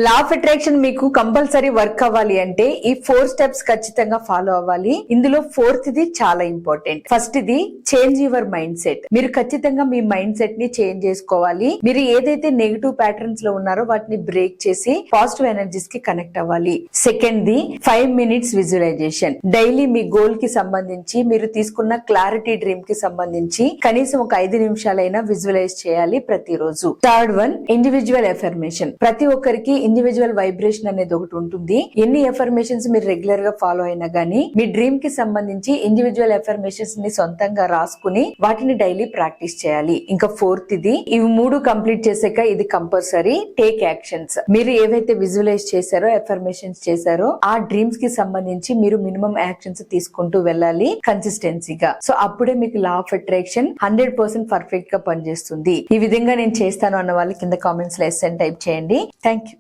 Law of attraction మీకు compulsory work అవ్వాలి అంటే ఈ 4 స్టెప్స్ ఖచ్చితంగా ఫాలో అవ్వాలి. ఇందులో 4th ది చాలా ఇంపార్టెంట్. ఫస్ట్ ఇది చేంజ్ యువర్ మైండ్ సెట్. మీరు ఖచ్చితంగా మీ మైండ్ సెట్ ని చేంజ్ చేసుకోవాలి. మీరు ఏదైతే నెగిటివ్ ప్యాటర్న్స్ లో ఉన్నారో వాటిని బ్రేక్ చేసి పాజిటివ్ ఎనర్జీస్ కి కనెక్ట్ అవ్వాలి. Second the 5 minutes visualization. Daily మీ గోల్ కి సంబంధించి మీరు తీసుకున్న క్లారిటీ డ్రీమ్ కి సంబంధించి కనీసం ఒక 5 నిమిషాలైనా విజువలైజ్ చేయాలి ప్రతిరోజు. Third one individual affirmation. ప్రతి ఒక్కరికి ఇండివిజువల్ వైబ్రేషన్ అనేది ఒకటి ఉంటుంది. ఎన్ని ఎఫర్మేషన్స్ మీరు రెగ్యులర్ గా ఫాలో అయినా గానీ మీ డ్రీమ్ కి సంబంధించి ఇండివిజువల్ ఎఫర్మేషన్స్ ని సొంతంగా రాసుకుని వాటిని డైలీ ప్రాక్టీస్ చేయాలి. ఇంకా 4th ఇది. ఇవి 3 కంప్లీట్ చేసాక ఇది కంపల్సరీ టేక్ యాక్షన్స్. మీరు ఏవైతే విజువలైజ్ చేశారో ఎఫర్మేషన్స్ చేశారో ఆ డ్రీమ్స్ కి సంబంధించి మీరు మినిమం యాక్షన్స్ తీసుకుంటూ వెళ్ళాలి కన్సిస్టెన్సీగా. సో అప్పుడే మీకు లా ఆఫ్ అట్రాక్షన్ 100% పర్ఫెక్ట్ గా పనిచేస్తుంది. ఈ విధంగా నేను చేస్తాను అన్న వాళ్ళు కింద కామెంట్స్ లో ఎస్ అని టైప్ చేయండి. Thank you.